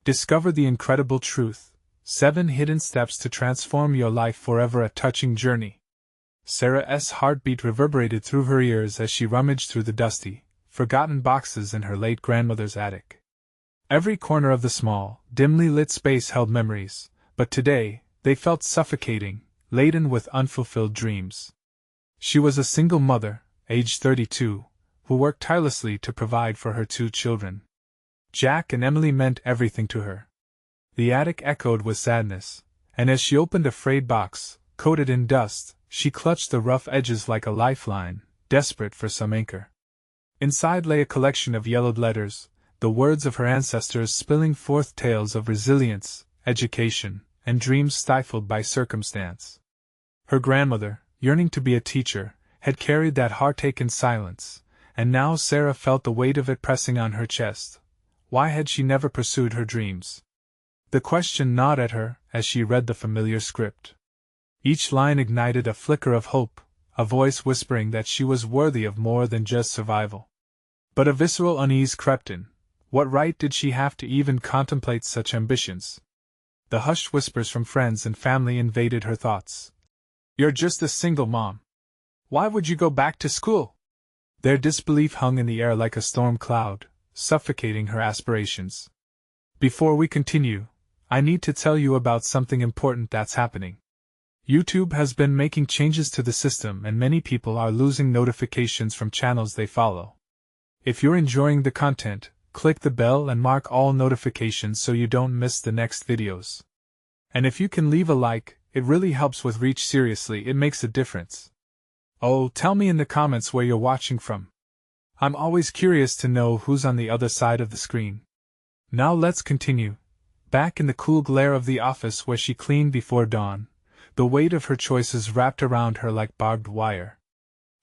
Discover the incredible truth. 7 hidden steps to transform your life forever. A touching journey. Sarah's heartbeat reverberated through her ears as she rummaged through the dusty, forgotten boxes in her late grandmother's attic. Every corner of the small, dimly lit space held memories, but today, they felt suffocating, laden with unfulfilled dreams. She was a single mother, aged 32, who worked tirelessly to provide for her 2 children. Jack and Emily meant everything to her. The attic echoed with sadness, and as she opened a frayed box, coated in dust, she clutched the rough edges like a lifeline, desperate for some anchor. Inside lay a collection of yellowed letters, the words of her ancestors spilling forth tales of resilience, education, and dreams stifled by circumstance. Her grandmother, yearning to be a teacher, had carried that heartache in silence, and now Sarah felt the weight of it pressing on her chest. Why had she never pursued her dreams? The question gnawed at her as she read the familiar script. Each line ignited a flicker of hope, a voice whispering that she was worthy of more than just survival. But a visceral unease crept in. What right did she have to even contemplate such ambitions? The hushed whispers from friends and family invaded her thoughts. "You're just a single mom. Why would you go back to school?" Their disbelief hung in the air like a storm cloud, suffocating her aspirations. Before we continue, I need to tell you about something important that's happening. YouTube has been making changes to the system and many people are losing notifications from channels they follow. If you're enjoying the content, click the bell and mark all notifications so you don't miss the next videos. And if you can leave a like, it really helps with reach. Seriously, it makes a difference. Oh, tell me in the comments where you're watching from. I'm always curious to know who's on the other side of the screen. Now let's continue. Back in the cool glare of the office where she cleaned before dawn, the weight of her choices wrapped around her like barbed wire.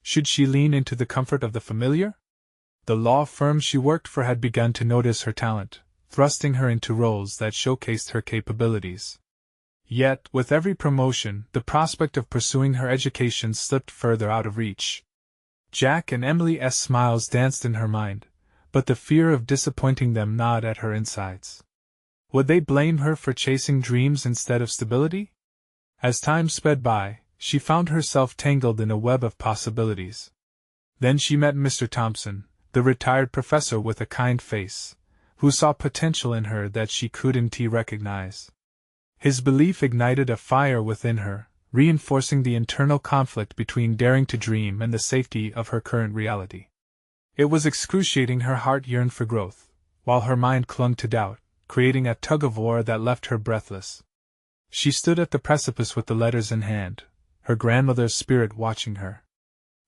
Should she lean into the comfort of the familiar? The law firm she worked for had begun to notice her talent, thrusting her into roles that showcased her capabilities. Yet, with every promotion, the prospect of pursuing her education slipped further out of reach. Jack and Emily's smiles danced in her mind, but the fear of disappointing them gnawed at her insides. Would they blame her for chasing dreams instead of stability? As time sped by, she found herself tangled in a web of possibilities. Then she met Mr. Thompson, the retired professor with a kind face, who saw potential in her that she couldn't recognize. His belief ignited a fire within her, reinforcing the internal conflict between daring to dream and the safety of her current reality. It was excruciating. Her heart yearned for growth, while her mind clung to doubt, creating a tug-of-war that left her breathless. She stood at the precipice with the letters in hand, her grandmother's spirit watching her.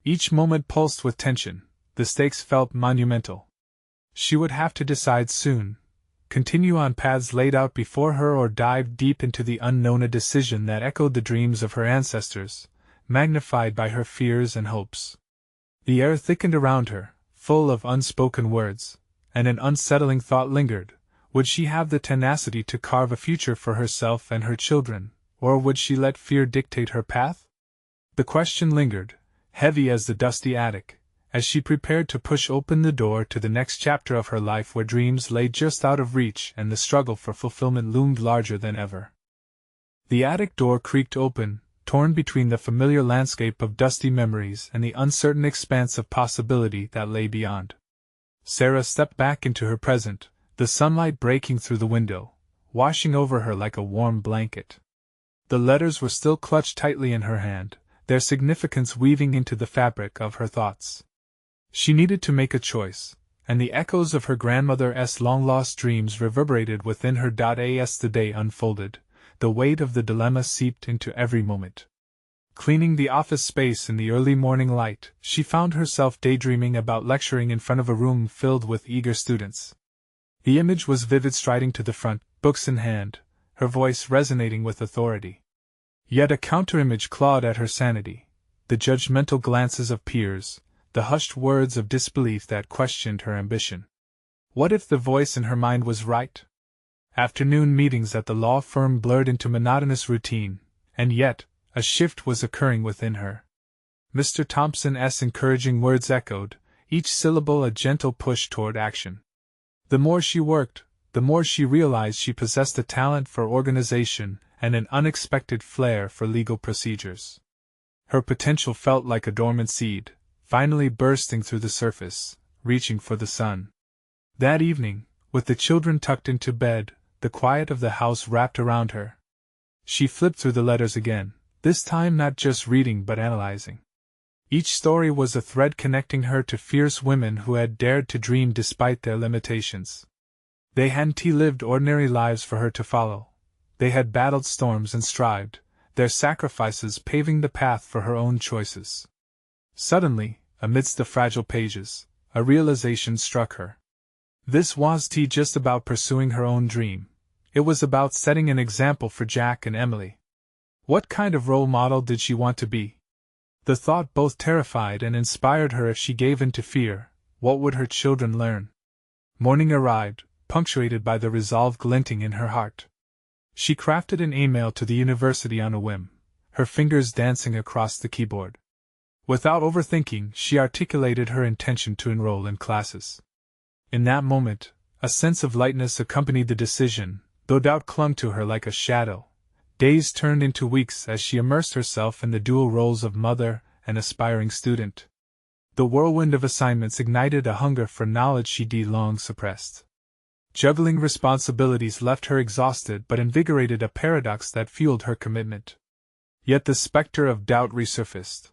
Each moment pulsed with tension, the stakes felt monumental. She would have to decide soon: continue on paths laid out before her or dive deep into the unknown, a decision that echoed the dreams of her ancestors, magnified by her fears and hopes. The air thickened around her, full of unspoken words, and an unsettling thought lingered. Would she have the tenacity to carve a future for herself and her children, or would she let fear dictate her path? The question lingered, heavy as the dusty attic, as she prepared to push open the door to the next chapter of her life where dreams lay just out of reach and the struggle for fulfillment loomed larger than ever. The attic door creaked open, torn between the familiar landscape of dusty memories and the uncertain expanse of possibility that lay beyond. Sarah stepped back into her present, the sunlight breaking through the window, washing over her like a warm blanket. The letters were still clutched tightly in her hand, their significance weaving into the fabric of her thoughts. She needed to make a choice, and the echoes of her grandmother's long-lost dreams reverberated within her. As the day unfolded, the weight of the dilemma seeped into every moment. Cleaning the office space in the early morning light, she found herself daydreaming about lecturing in front of a room filled with eager students. The image was vivid, striding to the front, books in hand, her voice resonating with authority. Yet a counter-image clawed at her sanity, the judgmental glances of peers, the hushed words of disbelief that questioned her ambition. What if the voice in her mind was right? Afternoon meetings at the law firm blurred into monotonous routine, and yet, a shift was occurring within her. Mr. Thompson's encouraging words echoed, each syllable a gentle push toward action. The more she worked, the more she realized she possessed a talent for organization and an unexpected flair for legal procedures. Her potential felt like a dormant seed, finally bursting through the surface, reaching for the sun. That evening, with the children tucked into bed, the quiet of the house wrapped around her, she flipped through the letters again, this time not just reading but analyzing. Each story was a thread connecting her to fierce women who had dared to dream despite their limitations. They hadn't lived ordinary lives for her to follow. They had battled storms and strived, their sacrifices paving the path for her own choices. Suddenly, amidst the fragile pages, a realization struck her. This wasn't just about pursuing her own dream. It was about setting an example for Jack and Emily. What kind of role model did she want to be? The thought both terrified and inspired her. If she gave in to fear, what would her children learn? Morning arrived, punctuated by the resolve glinting in her heart. She crafted an email to the university on a whim, her fingers dancing across the keyboard. Without overthinking, she articulated her intention to enroll in classes. In that moment, a sense of lightness accompanied the decision, though doubt clung to her like a shadow. Days turned into weeks as she immersed herself in the dual roles of mother and aspiring student. The whirlwind of assignments ignited a hunger for knowledge she'd long suppressed. Juggling responsibilities left her exhausted but invigorated, a paradox that fueled her commitment. Yet the specter of doubt resurfaced.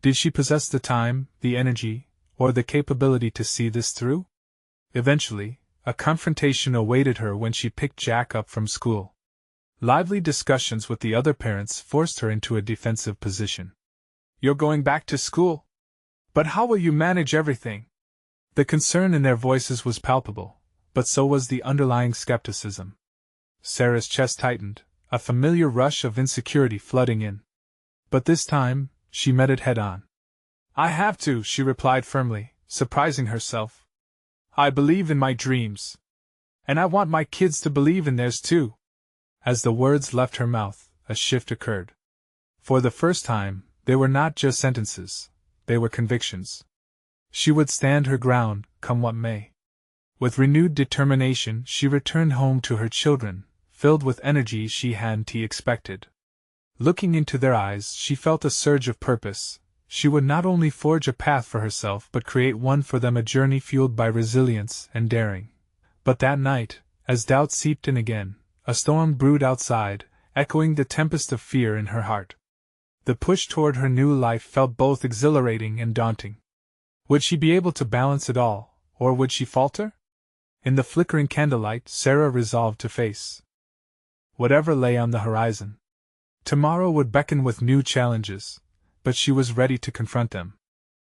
Did she possess the time, the energy, or the capability to see this through? Eventually, a confrontation awaited her when she picked Jack up from school. Lively discussions with the other parents forced her into a defensive position. "You're going back to school? But how will you manage everything?" The concern in their voices was palpable, but so was the underlying skepticism. Sarah's chest tightened, a familiar rush of insecurity flooding in. But this time, she met it head-on. "I have to," she replied firmly, surprising herself. "I believe in my dreams. And I want my kids to believe in theirs too." As the words left her mouth, a shift occurred. For the first time, they were not just sentences, they were convictions. She would stand her ground, come what may. With renewed determination, she returned home to her children, filled with energy she hadn't expected. Looking into their eyes, she felt a surge of purpose. She would not only forge a path for herself but create one for them, a journey fueled by resilience and daring. But that night, as doubt seeped in again, a storm brewed outside, echoing the tempest of fear in her heart. The push toward her new life felt both exhilarating and daunting. Would she be able to balance it all, or would she falter? In the flickering candlelight, Sarah resolved to face whatever lay on the horizon. Tomorrow would beckon with new challenges, but she was ready to confront them.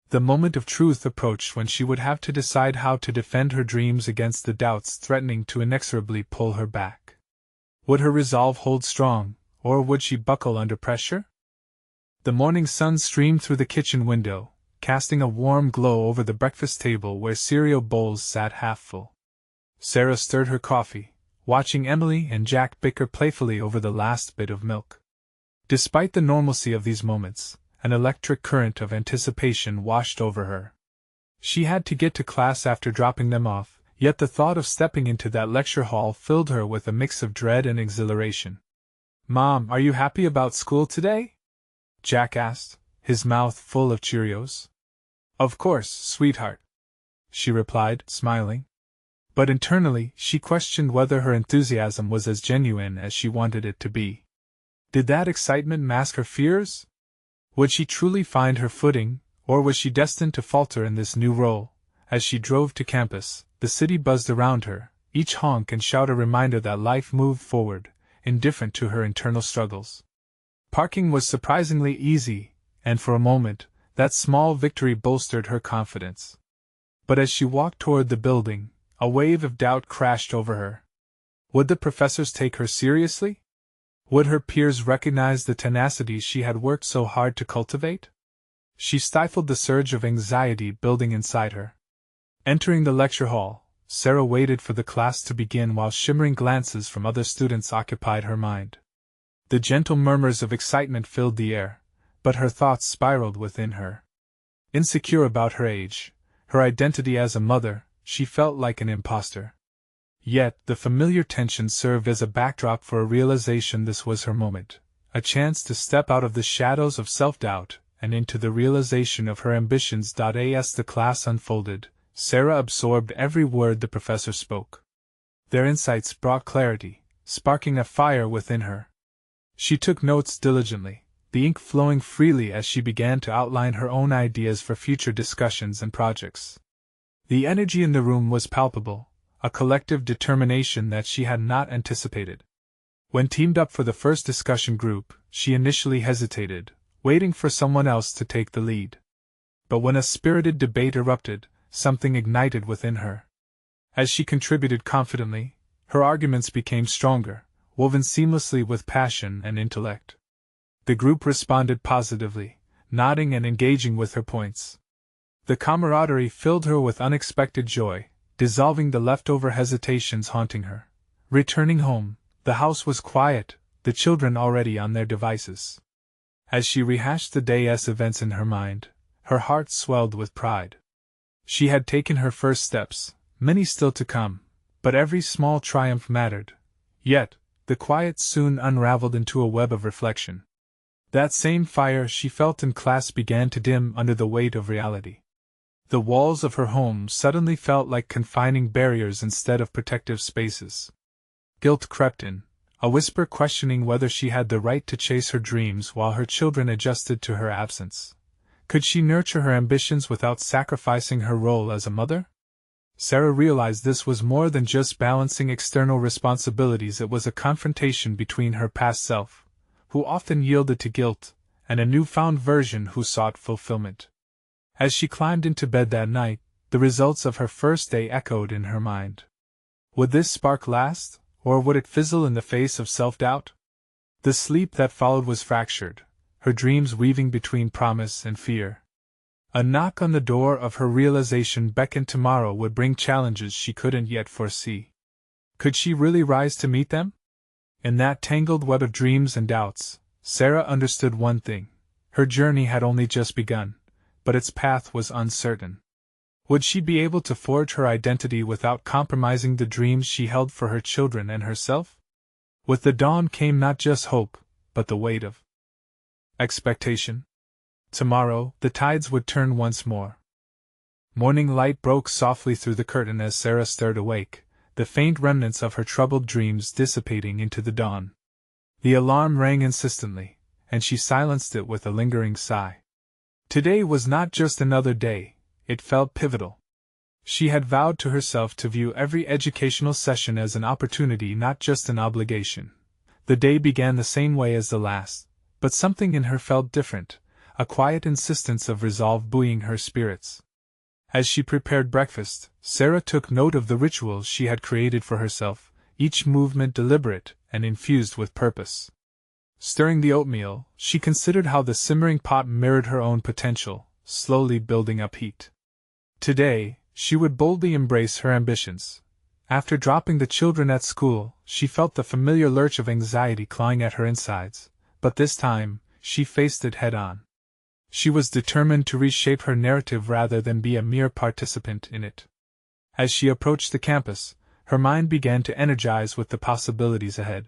The moment of truth approached when she would have to decide how to defend her dreams against the doubts threatening to inexorably pull her back. Would her resolve hold strong, or would she buckle under pressure? The morning sun streamed through the kitchen window, casting a warm glow over the breakfast table where cereal bowls sat half full. Sarah stirred her coffee, watching Emily and Jack bicker playfully over the last bit of milk. Despite the normalcy of these moments, an electric current of anticipation washed over her. She had to get to class after dropping them off, yet the thought of stepping into that lecture hall filled her with a mix of dread and exhilaration. "Mom, are you happy about school today?" Jack asked, his mouth full of Cheerios. "Of course, sweetheart," she replied, smiling. But internally, she questioned whether her enthusiasm was as genuine as she wanted it to be. Did that excitement mask her fears? Would she truly find her footing, or was she destined to falter in this new role? As she drove to campus, the city buzzed around her, each honk and shout a reminder that life moved forward, indifferent to her internal struggles. Parking was surprisingly easy, and for a moment, that small victory bolstered her confidence. But as she walked toward the building, a wave of doubt crashed over her. Would the professors take her seriously? Would her peers recognize the tenacity she had worked so hard to cultivate? She stifled the surge of anxiety building inside her. Entering the lecture hall, Sarah waited for the class to begin while shimmering glances from other students occupied her mind. The gentle murmurs of excitement filled the air, but her thoughts spiraled within her. Insecure about her age, her identity as a mother, she felt like an imposter. Yet, the familiar tension served as a backdrop for a realization this was her moment, a chance to step out of the shadows of self-doubt and into the realization of her ambitions. As the class unfolded, Sarah absorbed every word the professor spoke. Their insights brought clarity, sparking a fire within her. She took notes diligently, the ink flowing freely as she began to outline her own ideas for future discussions and projects. The energy in the room was palpable, a collective determination that she had not anticipated. When teamed up for the first discussion group, she initially hesitated, waiting for someone else to take the lead. But when a spirited debate erupted, something ignited within her. As she contributed confidently, her arguments became stronger, woven seamlessly with passion and intellect. The group responded positively, nodding and engaging with her points. The camaraderie filled her with unexpected joy, dissolving the leftover hesitations haunting her. Returning home, the house was quiet, the children already on their devices. As she rehashed the day's events in her mind, her heart swelled with pride. She had taken her first steps, many still to come, but every small triumph mattered. Yet, the quiet soon unraveled into a web of reflection. That same fire she felt in class began to dim under the weight of reality. The walls of her home suddenly felt like confining barriers instead of protective spaces. Guilt crept in, a whisper questioning whether she had the right to chase her dreams while her children adjusted to her absence. Could she nurture her ambitions without sacrificing her role as a mother? Sarah realized this was more than just balancing external responsibilities. It was a confrontation between her past self, who often yielded to guilt, and a newfound version who sought fulfillment. As she climbed into bed that night, the results of her first day echoed in her mind. Would this spark last, or would it fizzle in the face of self-doubt? The sleep that followed was fractured, her dreams weaving between promise and fear. A knock on the door of her realization beckoned. Tomorrow would bring challenges she couldn't yet foresee. Could she really rise to meet them? In that tangled web of dreams and doubts, Sarah understood one thing: her journey had only just begun, but its path was uncertain. Would she be able to forge her identity without compromising the dreams she held for her children and herself? With the dawn came not just hope, but the weight of expectation. Tomorrow, the tides would turn once more. Morning light broke softly through the curtain as Sarah stirred awake, the faint remnants of her troubled dreams dissipating into the dawn. The alarm rang insistently, and she silenced it with a lingering sigh. Today was not just another day, it felt pivotal. She had vowed to herself to view every educational session as an opportunity, not just an obligation. The day began the same way as the last, but something in her felt different, a quiet insistence of resolve buoying her spirits. As she prepared breakfast, Sarah took note of the rituals she had created for herself, each movement deliberate and infused with purpose. Stirring the oatmeal, she considered how the simmering pot mirrored her own potential, slowly building up heat. Today, she would boldly embrace her ambitions. After dropping the children at school, she felt the familiar lurch of anxiety clawing at her insides, but this time, she faced it head-on. She was determined to reshape her narrative rather than be a mere participant in it. As she approached the campus, her mind began to energize with the possibilities ahead.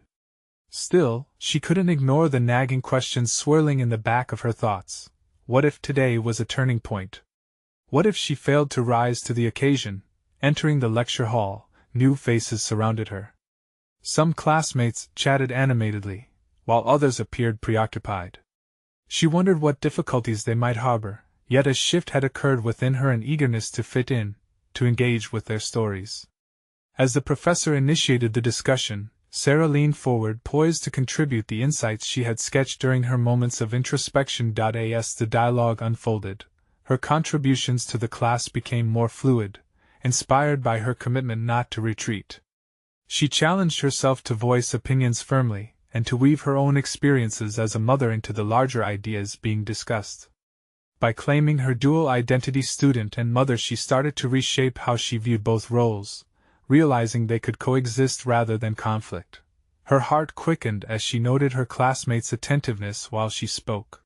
Still, she couldn't ignore the nagging questions swirling in the back of her thoughts. What if today was a turning point? What if she failed to rise to the occasion? Entering the lecture hall, new faces surrounded her. Some classmates chatted animatedly, while others appeared preoccupied. She wondered what difficulties they might harbor, yet a shift had occurred within her, an eagerness to fit in, to engage with their stories. As the professor initiated the discussion, Sarah leaned forward, poised to contribute the insights she had sketched during her moments of introspection. As the dialogue unfolded, her contributions to the class became more fluid, inspired by her commitment not to retreat. She challenged herself to voice opinions firmly, and to weave her own experiences as a mother into the larger ideas being discussed. By claiming her dual identity, student and mother, she started to reshape how she viewed both roles, realizing they could coexist rather than conflict. Her heart quickened as she noted her classmates' attentiveness while she spoke.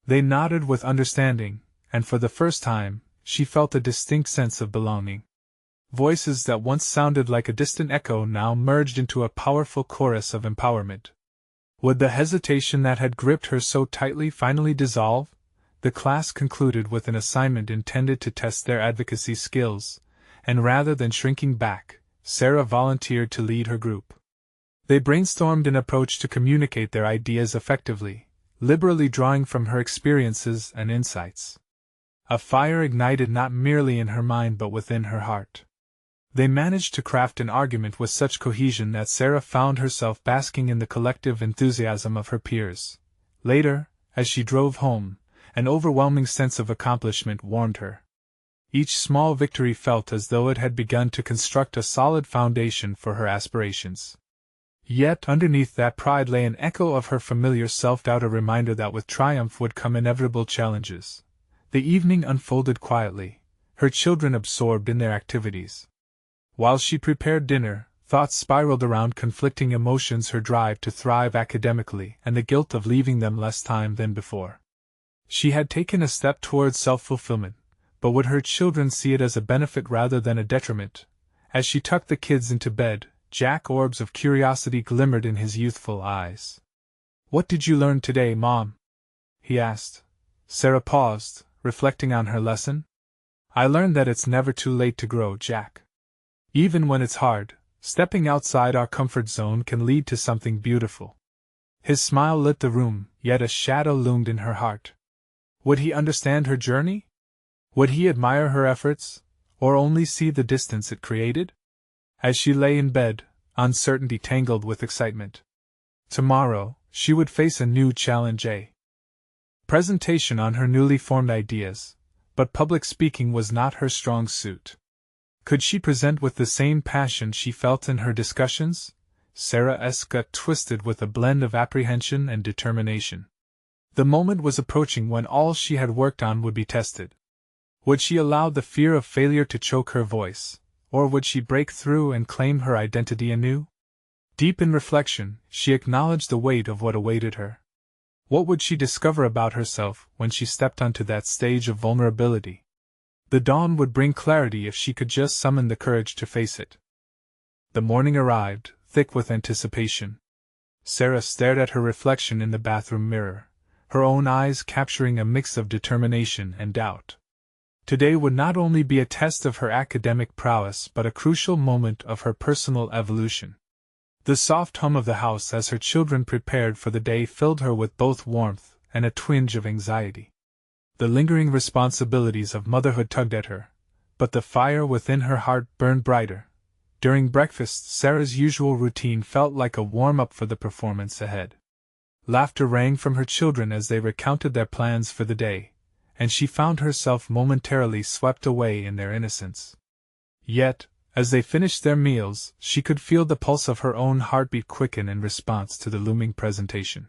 They nodded with understanding, and for the first time, she felt a distinct sense of belonging. Voices that once sounded like a distant echo now merged into a powerful chorus of empowerment. Would the hesitation that had gripped her so tightly finally dissolve? The class concluded with an assignment intended to test their advocacy skills, and rather than shrinking back, Sarah volunteered to lead her group. They brainstormed an approach to communicate their ideas effectively, liberally drawing from her experiences and insights. A fire ignited not merely in her mind but within her heart. They managed to craft an argument with such cohesion that Sarah found herself basking in the collective enthusiasm of her peers. Later, as she drove home, an overwhelming sense of accomplishment warmed her. Each small victory felt as though it had begun to construct a solid foundation for her aspirations. Yet underneath that pride lay an echo of her familiar self-doubt, a reminder that with triumph would come inevitable challenges. The evening unfolded quietly, her children absorbed in their activities. While she prepared dinner, thoughts spiraled around conflicting emotions: her drive to thrive academically and the guilt of leaving them less time than before. She had taken a step towards self-fulfillment, but would her children see it as a benefit rather than a detriment? As she tucked the kids into bed, Jack, orbs of curiosity glimmered in his youthful eyes. "What did you learn today, Mom?" he asked. Sarah paused, reflecting on her lesson. "I learned that it's never too late to grow, Jack. Even when it's hard, stepping outside our comfort zone can lead to something beautiful." His smile lit the room, yet a shadow loomed in her heart. Would he understand her journey? Would he admire her efforts, or only see the distance it created? As she lay in bed, uncertainty tangled with excitement. Tomorrow, she would face a new challenge: a presentation on her newly formed ideas, but public speaking was not her strong suit. Could she present with the same passion she felt in her discussions? Sarah's gut twisted with a blend of apprehension and determination. The moment was approaching when all she had worked on would be tested. Would she allow the fear of failure to choke her voice, or would she break through and claim her identity anew? Deep in reflection, she acknowledged the weight of what awaited her. What would she discover about herself when she stepped onto that stage of vulnerability? The dawn would bring clarity if she could just summon the courage to face it. The morning arrived, thick with anticipation. Sarah stared at her reflection in the bathroom mirror, her own eyes capturing a mix of determination and doubt. Today would not only be a test of her academic prowess but a crucial moment of her personal evolution. The soft hum of the house as her children prepared for the day filled her with both warmth and a twinge of anxiety. The lingering responsibilities of motherhood tugged at her, but the fire within her heart burned brighter. During breakfast, Sarah's usual routine felt like a warm-up for the performance ahead. Laughter rang from her children as they recounted their plans for the day, and she found herself momentarily swept away in their innocence. Yet, as they finished their meals, she could feel the pulse of her own heartbeat quicken in response to the looming presentation.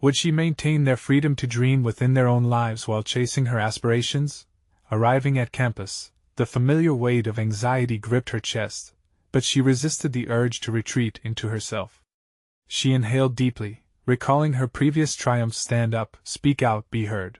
Would she maintain their freedom to dream within their own lives while chasing her aspirations? Arriving at campus, the familiar weight of anxiety gripped her chest, but she resisted the urge to retreat into herself. She inhaled deeply, recalling her previous triumphs: stand up, speak out, be heard.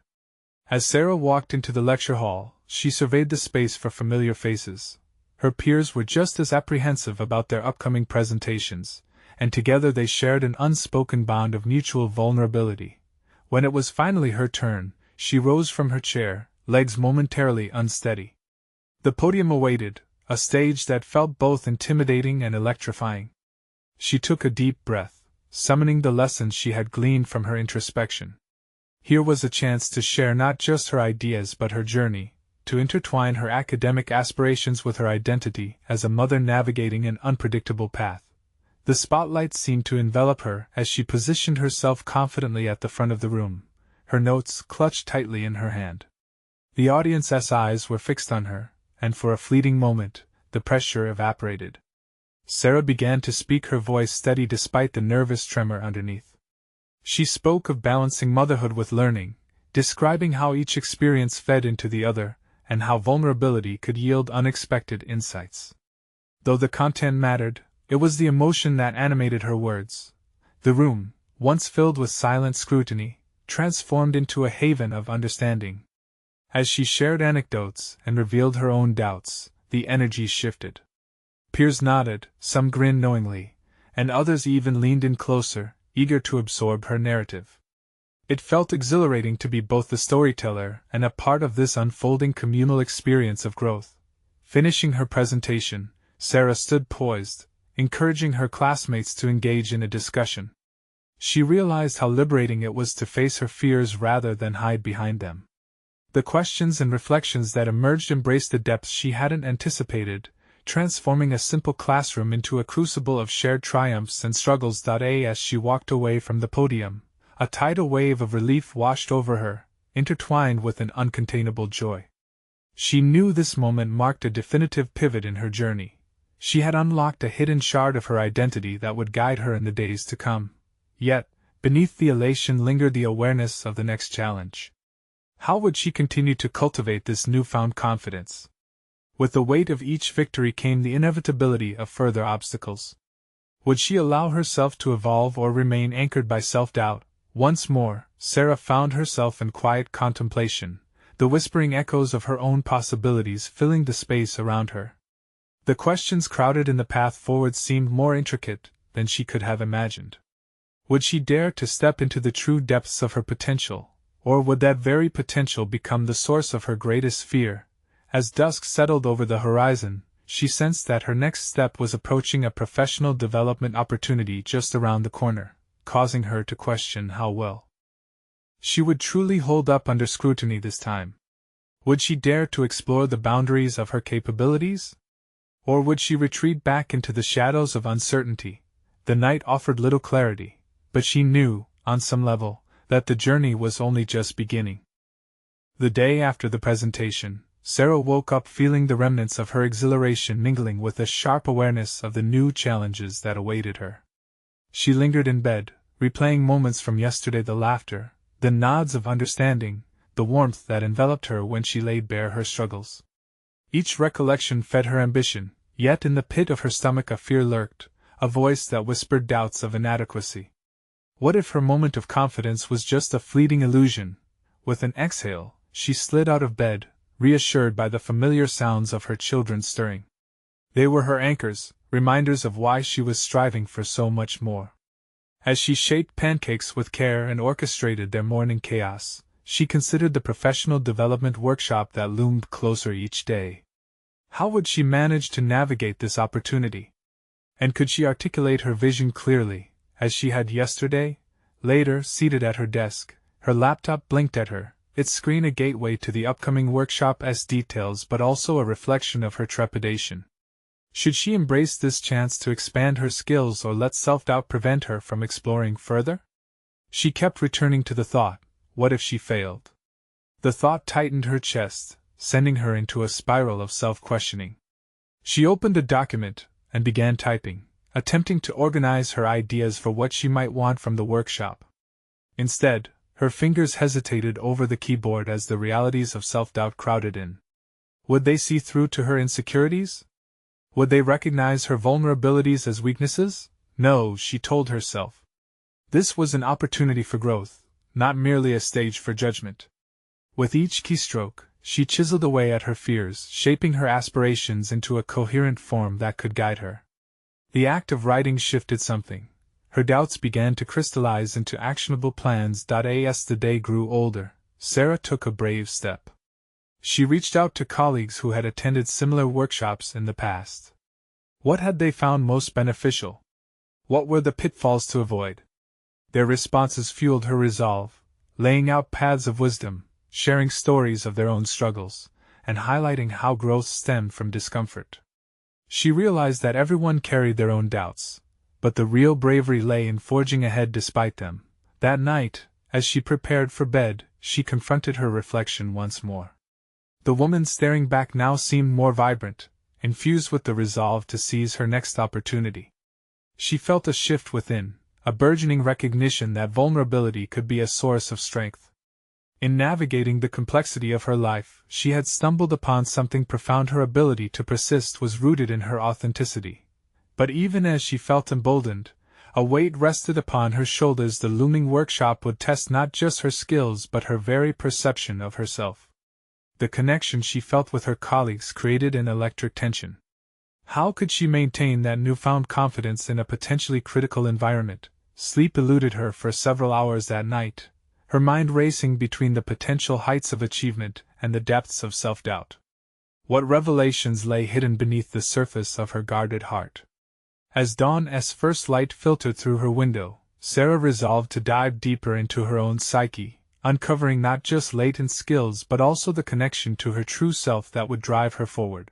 As Sarah walked into the lecture hall, she surveyed the space for familiar faces. Her peers were just as apprehensive about their upcoming presentations, and together they shared an unspoken bond of mutual vulnerability. When it was finally her turn, she rose from her chair, legs momentarily unsteady. The podium awaited, a stage that felt both intimidating and electrifying. She took a deep breath, summoning the lessons she had gleaned from her introspection. Here was a chance to share not just her ideas but her journey, to intertwine her academic aspirations with her identity as a mother navigating an unpredictable path. The spotlight seemed to envelop her as she positioned herself confidently at the front of the room, her notes clutched tightly in her hand. The audience's eyes were fixed on her, and for a fleeting moment, the pressure evaporated. Sarah began to speak, her voice steady despite the nervous tremor underneath. She spoke of balancing motherhood with learning, describing how each experience fed into the other, and how vulnerability could yield unexpected insights. Though the content mattered, it was the emotion that animated her words. The room, once filled with silent scrutiny, transformed into a haven of understanding. As she shared anecdotes and revealed her own doubts, the energy shifted. Peers nodded, some grinned knowingly, and others even leaned in closer, eager to absorb her narrative. It felt exhilarating to be both the storyteller and a part of this unfolding communal experience of growth. Finishing her presentation, Sarah stood poised, encouraging her classmates to engage in a discussion. She realized how liberating it was to face her fears rather than hide behind them. The questions and reflections that emerged embraced the depths she hadn't anticipated, transforming a simple classroom into a crucible of shared triumphs and struggles. As she walked away from the podium, a tidal wave of relief washed over her, intertwined with an uncontainable joy. She knew this moment marked a definitive pivot in her journey. She had unlocked a hidden shard of her identity that would guide her in the days to come. Yet, beneath the elation lingered the awareness of the next challenge. How would she continue to cultivate this newfound confidence? With the weight of each victory came the inevitability of further obstacles. Would she allow herself to evolve or remain anchored by self-doubt? Once more, Sarah found herself in quiet contemplation, the whispering echoes of her own possibilities filling the space around her. The questions crowded in the path forward seemed more intricate than she could have imagined. Would she dare to step into the true depths of her potential, or would that very potential become the source of her greatest fear? As dusk settled over the horizon, she sensed that her next step was approaching a professional development opportunity just around the corner, causing her to question how well she would truly hold up under scrutiny this time. Would she dare to explore the boundaries of her capabilities? Or would she retreat back into the shadows of uncertainty? The night offered little clarity, but she knew, on some level, that the journey was only just beginning. The day after the presentation, Sarah woke up feeling the remnants of her exhilaration mingling with a sharp awareness of the new challenges that awaited her. She lingered in bed, replaying moments from yesterday, the laughter, the nods of understanding, the warmth that enveloped her when she laid bare her struggles. Each recollection fed her ambition, yet in the pit of her stomach a fear lurked, a voice that whispered doubts of inadequacy. What if her moment of confidence was just a fleeting illusion? With an exhale, she slid out of bed, reassured by the familiar sounds of her children stirring. They were her anchors, reminders of why she was striving for so much more. As she shaped pancakes with care and orchestrated their morning chaos, she considered the professional development workshop that loomed closer each day. How would she manage to navigate this opportunity? And could she articulate her vision clearly, as she had yesterday? Later, seated at her desk, her laptop blinked at her, its screen a gateway to the upcoming workshop's details but also a reflection of her trepidation. Should she embrace this chance to expand her skills or let self-doubt prevent her from exploring further? She kept returning to the thought, what if she failed? The thought tightened her chest, sending her into a spiral of self-questioning. She opened a document and began typing, attempting to organize her ideas for what she might want from the workshop. Instead, her fingers hesitated over the keyboard as the realities of self-doubt crowded in. Would they see through to her insecurities? Would they recognize her vulnerabilities as weaknesses? No, she told herself. This was an opportunity for growth, not merely a stage for judgment. With each keystroke, she chiseled away at her fears, shaping her aspirations into a coherent form that could guide her. The act of writing shifted something. Her doubts began to crystallize into actionable plans. As the day grew older, Sarah took a brave step. She reached out to colleagues who had attended similar workshops in the past. What had they found most beneficial? What were the pitfalls to avoid? Their responses fueled her resolve, laying out paths of wisdom, sharing stories of their own struggles, and highlighting how growth stemmed from discomfort. She realized that everyone carried their own doubts, but the real bravery lay in forging ahead despite them. That night, as she prepared for bed, she confronted her reflection once more. The woman staring back now seemed more vibrant, infused with the resolve to seize her next opportunity. She felt a shift within, a burgeoning recognition that vulnerability could be a source of strength. In navigating the complexity of her life, she had stumbled upon something profound. Her ability to persist was rooted in her authenticity. But even as she felt emboldened, a weight rested upon her shoulders. The looming workshop would test not just her skills but her very perception of herself. The connection she felt with her colleagues created an electric tension. How could she maintain that newfound confidence in a potentially critical environment? Sleep eluded her for several hours that night, her mind racing between the potential heights of achievement and the depths of self-doubt. What revelations lay hidden beneath the surface of her guarded heart? As dawn's first light filtered through her window, Sarah resolved to dive deeper into her own psyche, uncovering not just latent skills but also the connection to her true self that would drive her forward.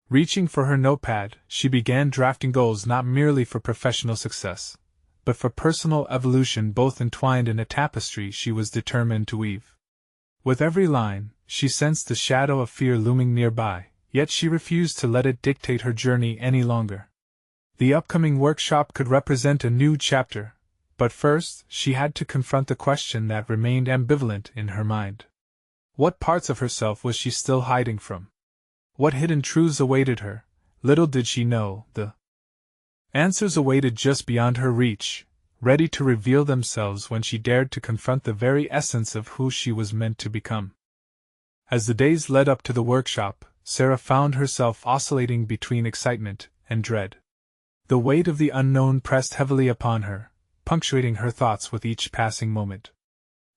Reaching for her notepad, she began drafting goals not merely for professional success, but for personal evolution, both entwined in a tapestry she was determined to weave. With every line, she sensed the shadow of fear looming nearby, yet she refused to let it dictate her journey any longer. The upcoming workshop could represent a new chapter, but first she had to confront the question that remained ambivalent in her mind. What parts of herself was she still hiding from? What hidden truths awaited her? Little did she know, the answers awaited just beyond her reach, ready to reveal themselves when she dared to confront the very essence of who she was meant to become. As the days led up to the workshop, Sarah found herself oscillating between excitement and dread. The weight of the unknown pressed heavily upon her, punctuating her thoughts with each passing moment.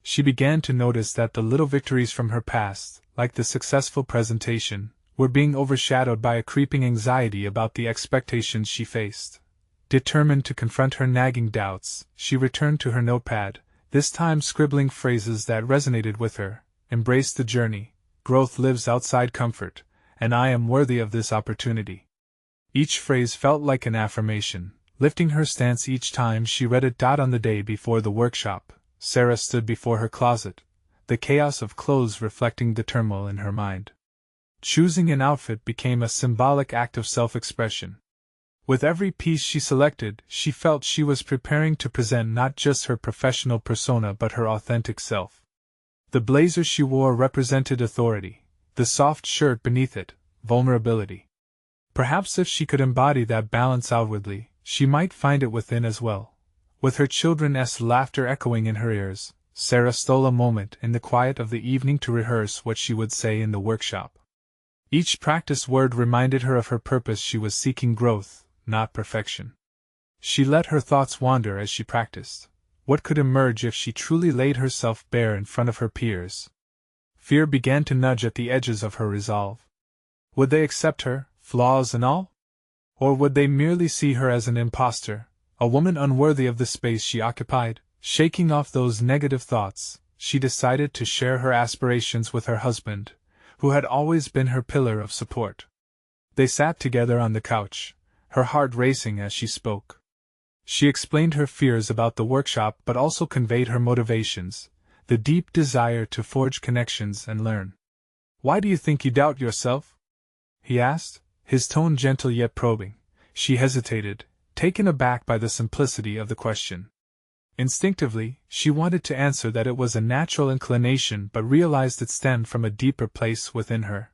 She began to notice that the little victories from her past, like the successful presentation, were being overshadowed by a creeping anxiety about the expectations she faced. Determined to confront her nagging doubts, she returned to her notepad, this time scribbling phrases that resonated with her: "Embrace the journey, growth lives outside comfort, and I am worthy of this opportunity." Each phrase felt like an affirmation, lifting her stance each time she read it. On the day before the workshop, Sarah stood before her closet, the chaos of clothes reflecting the turmoil in her mind. Choosing an outfit became a symbolic act of self-expression. With every piece she selected, she felt she was preparing to present not just her professional persona but her authentic self. The blazer she wore represented authority, the soft shirt beneath it, vulnerability. Perhaps if she could embody that balance outwardly, she might find it within as well. With her children's laughter echoing in her ears, Sarah stole a moment in the quiet of the evening to rehearse what she would say in the workshop. Each practiced word reminded her of her purpose. She was seeking growth, not perfection. She let her thoughts wander as she practiced. What could emerge if she truly laid herself bare in front of her peers? Fear began to nudge at the edges of her resolve. Would they accept her, flaws and all? Or would they merely see her as an imposter, a woman unworthy of the space she occupied? Shaking off those negative thoughts, she decided to share her aspirations with her husband, who had always been her pillar of support. They sat together on the couch, her heart racing as she spoke. She explained her fears about the workshop but also conveyed her motivations, the deep desire to forge connections and learn. "Why do you think you doubt yourself?" he asked, his tone gentle yet probing. She hesitated, taken aback by the simplicity of the question. Instinctively, she wanted to answer that it was a natural inclination but realized it stemmed from a deeper place within her.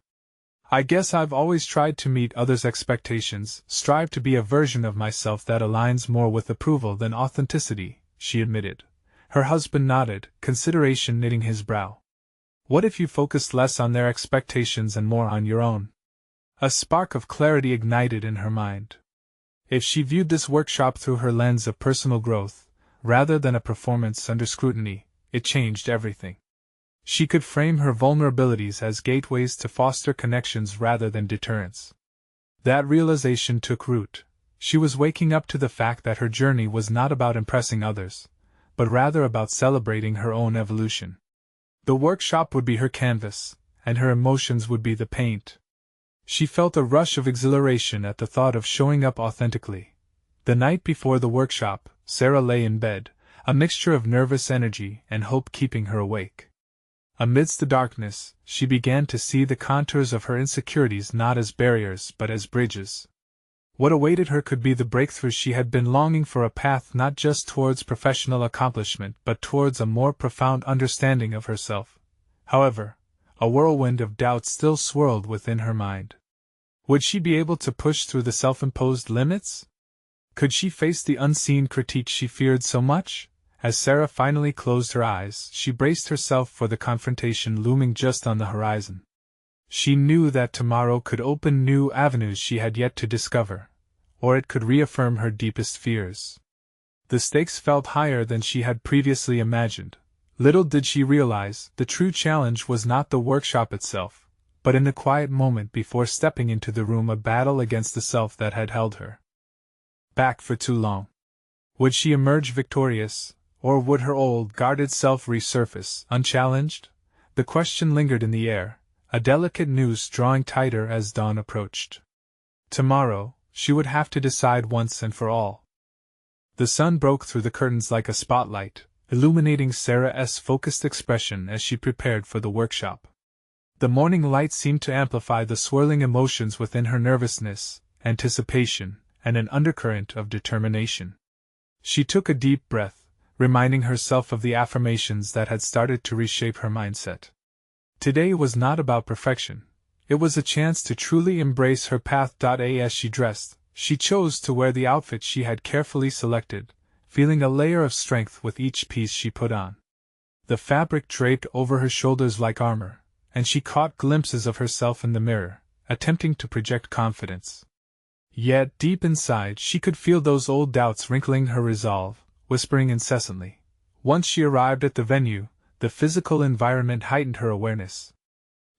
"I guess I've always tried to meet others' expectations, strive to be a version of myself that aligns more with approval than authenticity," she admitted. Her husband nodded, consideration knitting his brow. "What if you focused less on their expectations and more on your own?" A spark of clarity ignited in her mind. If she viewed this workshop through her lens of personal growth, rather than a performance under scrutiny, it changed everything. She could frame her vulnerabilities as gateways to foster connections rather than deterrence. That realization took root. She was waking up to the fact that her journey was not about impressing others, but rather about celebrating her own evolution. The workshop would be her canvas, and her emotions would be the paint. She felt a rush of exhilaration at the thought of showing up authentically. The night before the workshop, Sarah lay in bed, a mixture of nervous energy and hope keeping her awake. Amidst the darkness, she began to see the contours of her insecurities not as barriers but as bridges. What awaited her could be the breakthrough she had been longing for, a path not just towards professional accomplishment but towards a more profound understanding of herself. However, a whirlwind of doubt still swirled within her mind. Would she be able to push through the self-imposed limits? Could she face the unseen critique she feared so much? As Sarah finally closed her eyes, she braced herself for the confrontation looming just on the horizon. She knew that tomorrow could open new avenues she had yet to discover, or it could reaffirm her deepest fears. The stakes felt higher than she had previously imagined. Little did she realize, the true challenge was not the workshop itself, but in the quiet moment before stepping into the room, a battle against the self that had held her back for too long. Would she emerge victorious, or would her old, guarded self resurface, unchallenged? The question lingered in the air, a delicate noose drawing tighter as dawn approached. Tomorrow, she would have to decide once and for all. The sun broke through the curtains like a spotlight, illuminating Sarah's focused expression as she prepared for the workshop. The morning light seemed to amplify the swirling emotions within her: nervousness, anticipation, and an undercurrent of determination. She took a deep breath, reminding herself of the affirmations that had started to reshape her mindset. Today was not about perfection. It was a chance to truly embrace her path. As she dressed, she chose to wear the outfit she had carefully selected, feeling a layer of strength with each piece she put on. The fabric draped over her shoulders like armor, and she caught glimpses of herself in the mirror, attempting to project confidence. Yet, deep inside, she could feel those old doubts wrinkling her resolve, whispering incessantly. Once she arrived at the venue, the physical environment heightened her awareness.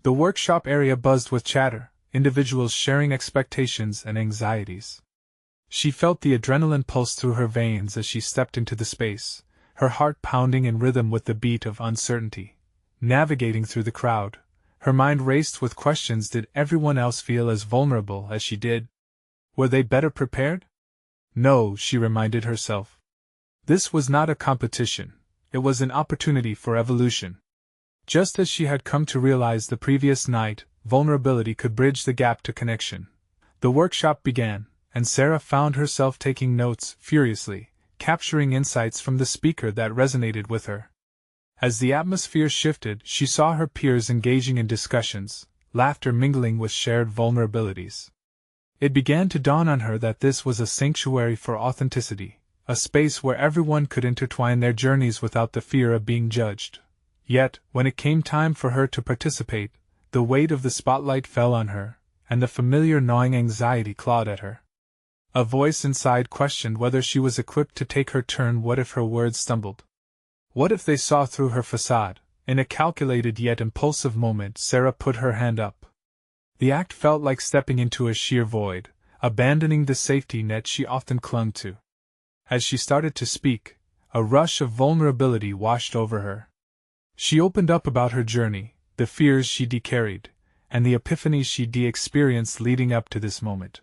The workshop area buzzed with chatter, individuals sharing expectations and anxieties. She felt the adrenaline pulse through her veins as she stepped into the space, her heart pounding in rhythm with the beat of uncertainty. Navigating through the crowd, her mind raced with questions. Did everyone else feel as vulnerable as she did? Were they better prepared? No, she reminded herself. This was not a competition, it was an opportunity for evolution. Just as she had come to realize the previous night, vulnerability could bridge the gap to connection. The workshop began, and Sarah found herself taking notes furiously, capturing insights from the speaker that resonated with her. As the atmosphere shifted, she saw her peers engaging in discussions, laughter mingling with shared vulnerabilities. It began to dawn on her that this was a sanctuary for authenticity, a space where everyone could intertwine their journeys without the fear of being judged. Yet, when it came time for her to participate, the weight of the spotlight fell on her, and the familiar gnawing anxiety clawed at her. A voice inside questioned whether she was equipped to take her turn. What if her words stumbled? What if they saw through her facade? In a calculated yet impulsive moment, Sarah put her hand up. The act felt like stepping into a sheer void, abandoning the safety net she often clung to. As she started to speak, a rush of vulnerability washed over her. She opened up about her journey, the fears she'd carried, and the epiphanies she'd experienced leading up to this moment.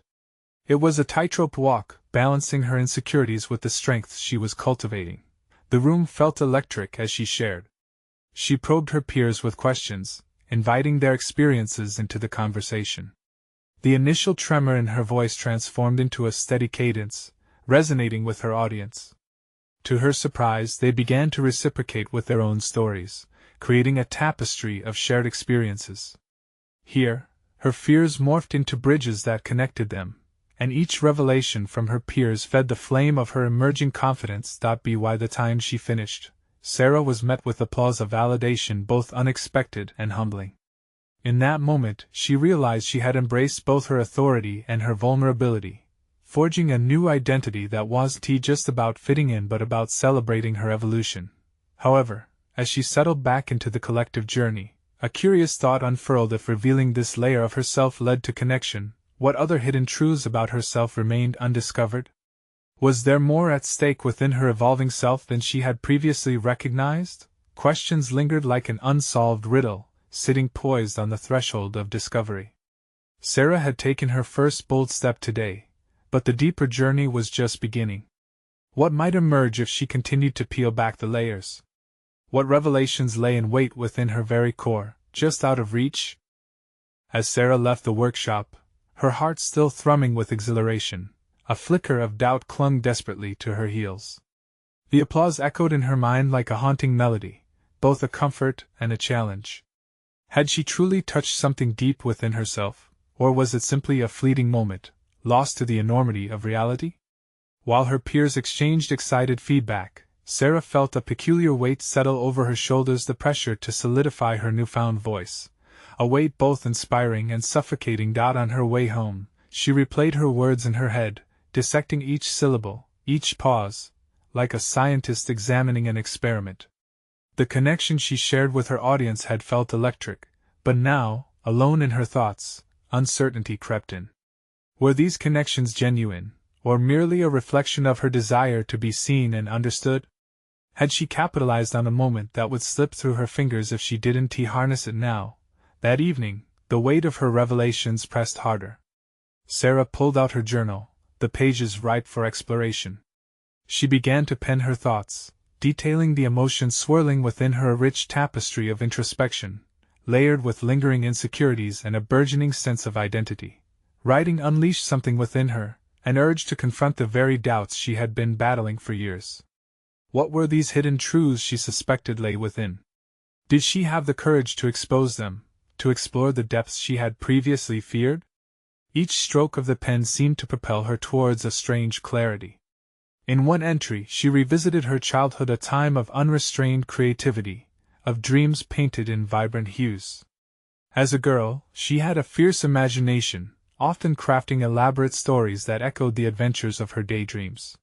It was a tightrope walk, balancing her insecurities with the strength she was cultivating. The room felt electric as she shared. She probed her peers with questions, inviting their experiences into the conversation. The initial tremor in her voice transformed into a steady cadence, resonating with her audience. To her surprise, they began to reciprocate with their own stories, creating a tapestry of shared experiences. Here, her fears morphed into bridges that connected them, and each revelation from her peers fed the flame of her emerging confidence. By the time she finished, Sarah was met with applause of validation both unexpected and humbling. In that moment, she realized she had embraced both her authority and her vulnerability, forging a new identity that wasn't just about fitting in but about celebrating her evolution. However, as she settled back into the collective journey, a curious thought unfurled. If revealing this layer of herself led to connection, what other hidden truths about herself remained undiscovered? Was there more at stake within her evolving self than she had previously recognized? Questions lingered like an unsolved riddle, sitting poised on the threshold of discovery. Sarah had taken her first bold step today, but the deeper journey was just beginning. What might emerge if she continued to peel back the layers? What revelations lay in wait within her very core, just out of reach? As Sarah left the workshop, her heart still thrumming with exhilaration, a flicker of doubt clung desperately to her heels. The applause echoed in her mind like a haunting melody, both a comfort and a challenge. Had she truly touched something deep within herself, or was it simply a fleeting moment, lost to the enormity of reality? While her peers exchanged excited feedback, Sarah felt a peculiar weight settle over her shoulders, the pressure to solidify her newfound voice, a weight both inspiring and suffocating. On her way home, she replayed her words in her head, dissecting each syllable, each pause, like a scientist examining an experiment. The connection she shared with her audience had felt electric, but now, alone in her thoughts, uncertainty crept in. Were these connections genuine, or merely a reflection of her desire to be seen and understood? Had she capitalized on a moment that would slip through her fingers if she didn't harness it now? That evening, the weight of her revelations pressed harder. Sarah pulled out her journal, the pages ripe for exploration. She began to pen her thoughts, detailing the emotions swirling within her, a rich tapestry of introspection, layered with lingering insecurities and a burgeoning sense of identity. Writing unleashed something within her, an urge to confront the very doubts she had been battling for years. What were these hidden truths she suspected lay within? Did she have the courage to expose them, to explore the depths she had previously feared? Each stroke of the pen seemed to propel her towards a strange clarity. In one entry, she revisited her childhood, a time of unrestrained creativity, of dreams painted in vibrant hues. As a girl, she had a fierce imagination, often crafting elaborate stories that echoed the adventures of her daydreams.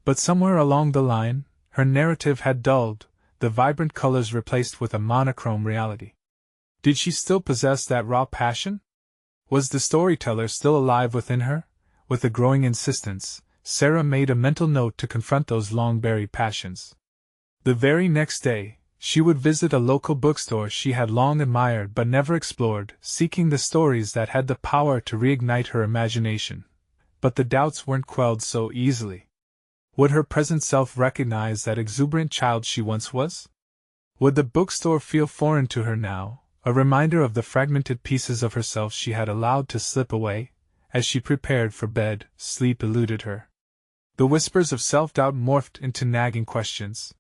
But somewhere along the line, her narrative had dulled, the vibrant colors replaced with a monochrome reality. Did she still possess that raw passion? Was the storyteller still alive within her? With a growing insistence, Sarah made a mental note to confront those long-buried passions. The very next day, she would visit a local bookstore she had long admired but never explored, seeking the stories that had the power to reignite her imagination. But the doubts weren't quelled so easily. Would her present self recognize that exuberant child she once was? Would the bookstore feel foreign to her now, a reminder of the fragmented pieces of herself she had allowed to slip away? As she prepared for bed, sleep eluded her. The whispers of self-doubt morphed into nagging questions.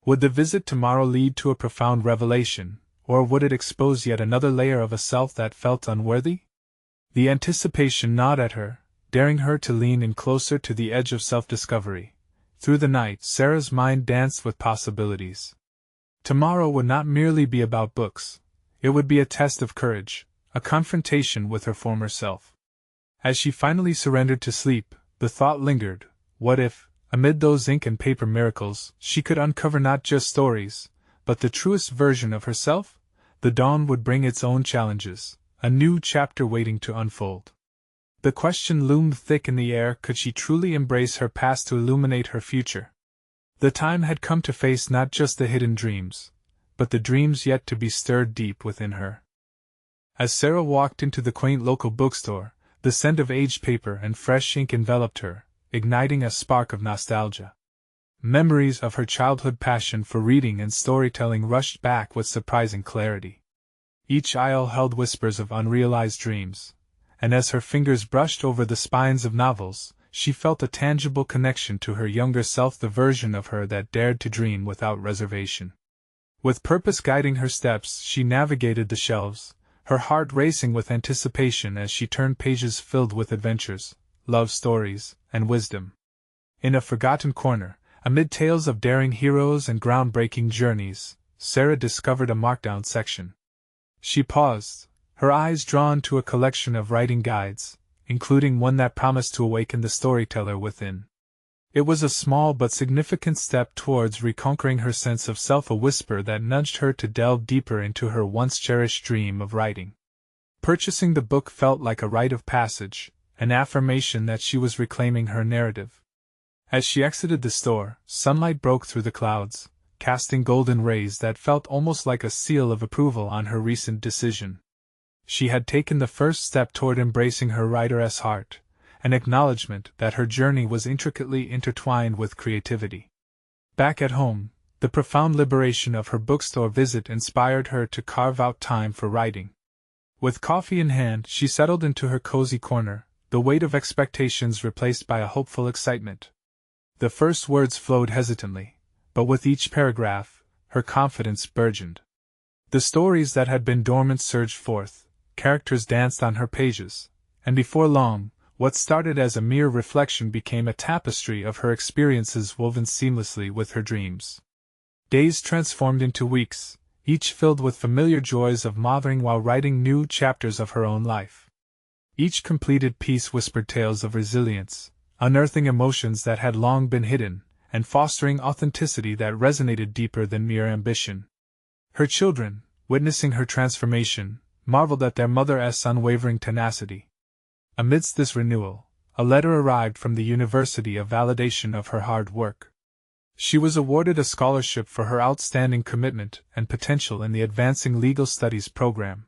Would the visit tomorrow lead to a profound revelation, or would it expose yet another layer of a self that felt unworthy? The anticipation gnawed at her, daring her to lean in closer to the edge of self-discovery. Through the night, Sarah's mind danced with possibilities. Tomorrow would not merely be about books. It would be a test of courage, a confrontation with her former self. As she finally surrendered to sleep, the thought lingered, what if, amid those ink and paper miracles, she could uncover not just stories, but the truest version of herself? The dawn would bring its own challenges, a new chapter waiting to unfold. The question loomed thick in the air: could she truly embrace her past to illuminate her future? The time had come to face not just the hidden dreams, but the dreams yet to be stirred deep within her. As Sarah walked into the quaint local bookstore, the scent of aged paper and fresh ink enveloped her, igniting a spark of nostalgia. Memories of her childhood passion for reading and storytelling rushed back with surprising clarity. Each aisle held whispers of unrealized dreams, and as her fingers brushed over the spines of novels, she felt a tangible connection to her younger self, the version of her that dared to dream without reservation. With purpose guiding her steps, she navigated the shelves, her heart racing with anticipation as she turned pages filled with adventures, love stories, and wisdom. In a forgotten corner, amid tales of daring heroes and groundbreaking journeys, Sarah discovered a markdown section. She paused, her eyes drawn to a collection of writing guides, including one that promised to awaken the storyteller within. It was a small but significant step towards reconquering her sense of self, a whisper that nudged her to delve deeper into her once-cherished dream of writing. Purchasing the book felt like a rite of passage, an affirmation that she was reclaiming her narrative. As she exited the store, sunlight broke through the clouds, casting golden rays that felt almost like a seal of approval on her recent decision. She had taken the first step toward embracing her writer's heart, an acknowledgement that her journey was intricately intertwined with creativity. Back at home, the profound liberation of her bookstore visit inspired her to carve out time for writing. With coffee in hand, she settled into her cozy corner, the weight of expectations replaced by a hopeful excitement. The first words flowed hesitantly, but with each paragraph, her confidence burgeoned. The stories that had been dormant surged forth, characters danced on her pages, and before long, what started as a mere reflection became a tapestry of her experiences woven seamlessly with her dreams. Days transformed into weeks, each filled with familiar joys of mothering while writing new chapters of her own life. Each completed piece whispered tales of resilience, unearthing emotions that had long been hidden, and fostering authenticity that resonated deeper than mere ambition. Her children, witnessing her transformation, marveled at their mother's unwavering tenacity. Amidst this renewal, a letter arrived from the university of validation of her hard work. She was awarded a scholarship for her outstanding commitment and potential in the Advancing Legal Studies program.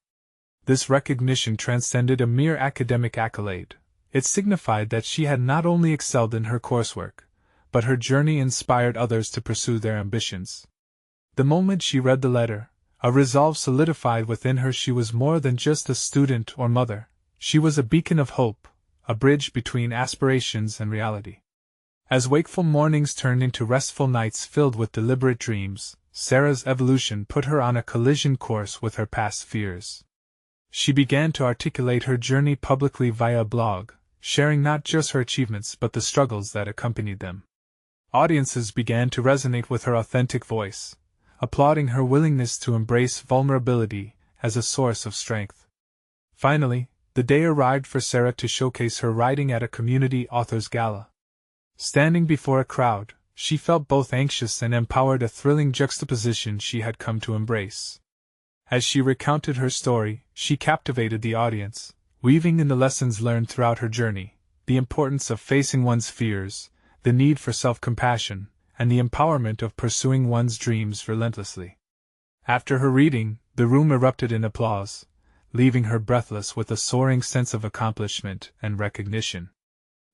This recognition transcended a mere academic accolade. It signified that she had not only excelled in her coursework, but her journey inspired others to pursue their ambitions. The moment she read the letter, a resolve solidified within her. She was more than just a student or mother. She was a beacon of hope, a bridge between aspirations and reality. As wakeful mornings turned into restful nights filled with deliberate dreams, Sarah's evolution put her on a collision course with her past fears. She began to articulate her journey publicly via a blog, sharing not just her achievements but the struggles that accompanied them. Audiences began to resonate with her authentic voice, applauding her willingness to embrace vulnerability as a source of strength. Finally, the day arrived for Sarah to showcase her writing at a community authors gala. Standing before a crowd, she felt both anxious and empowered, a thrilling juxtaposition she had come to embrace. As she recounted her story, she captivated the audience, weaving in the lessons learned throughout her journey, the importance of facing one's fears, the need for self-compassion, and the empowerment of pursuing one's dreams relentlessly. After her reading, the room erupted in applause, leaving her breathless with a soaring sense of accomplishment and recognition.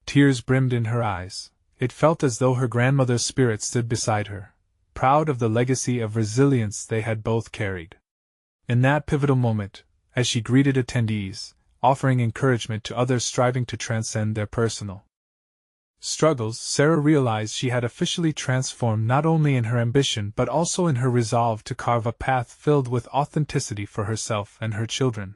Tears brimmed in her eyes. It felt as though her grandmother's spirit stood beside her, proud of the legacy of resilience they had both carried. In that pivotal moment, as she greeted attendees, offering encouragement to others striving to transcend their personal struggles, Sarah realized she had officially transformed not only in her ambition but also in her resolve to carve a path filled with authenticity for herself and her children.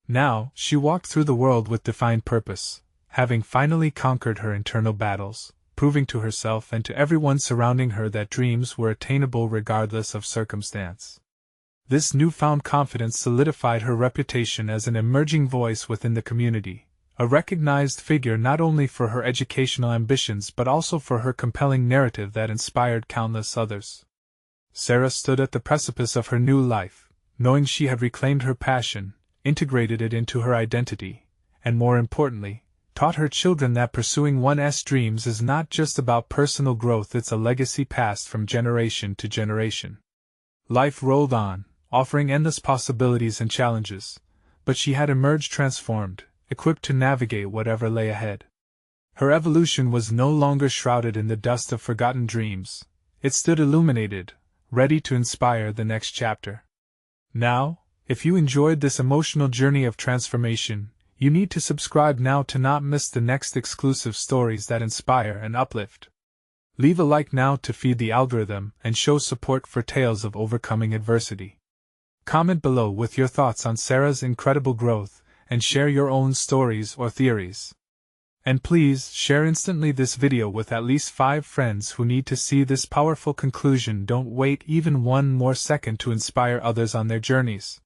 Now, she walked through the world with defined purpose, having finally conquered her internal battles, proving to herself and to everyone surrounding her that dreams were attainable regardless of circumstance. This newfound confidence solidified her reputation as an emerging voice within the community, a recognized figure not only for her educational ambitions but also for her compelling narrative that inspired countless others. Sarah stood at the precipice of her new life, knowing she had reclaimed her passion, integrated it into her identity, and more importantly, taught her children that pursuing one's dreams is not just about personal growth, it's a legacy passed from generation to generation. Life rolled on, offering endless possibilities and challenges, but she had emerged transformed, equipped to navigate whatever lay ahead. Her evolution was no longer shrouded in the dust of forgotten dreams. It stood illuminated, ready to inspire the next chapter. Now, if you enjoyed this emotional journey of transformation, you need to subscribe now to not miss the next exclusive stories that inspire and uplift. Leave a like now to feed the algorithm and show support for tales of overcoming adversity. Comment below with your thoughts on Sarah's incredible growth, and share your own stories or theories. And please share instantly this video with at least 5 friends who need to see this powerful conclusion. Don't wait even one more second to inspire others on their journeys.